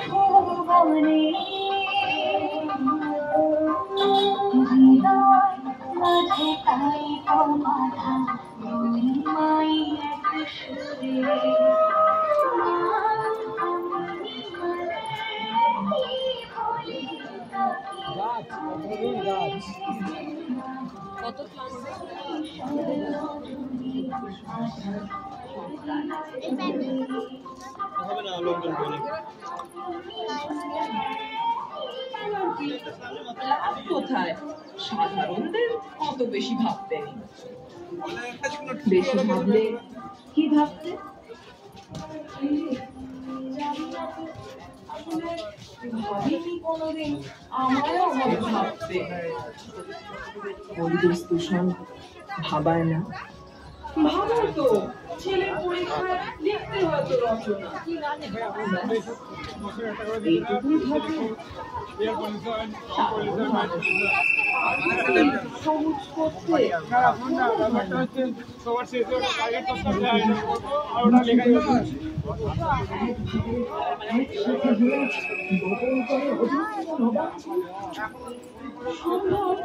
ভুবনে হৃদয় মাঝে তাই তো বাধা দুই মাই এক সুরে কত ক্লাস হবে না লোকজন বলে কোথায় সাধারণদের অত বেশি ভাবতে নেই বেশি ভাবলে কি ভাবতে ভাবিনি কোনোদিন আমারও হবে ভাবতে পরিবেশ দূষণ ভাবায় না ভাবো তো ছেলের পরীক্ষায় লিখতে হয়তো রচনা এইটুকুই ভাবো সবুজ করতে সবার শেষে টার্গেট করতে হয় আর ওটা লেখাই সম্ভব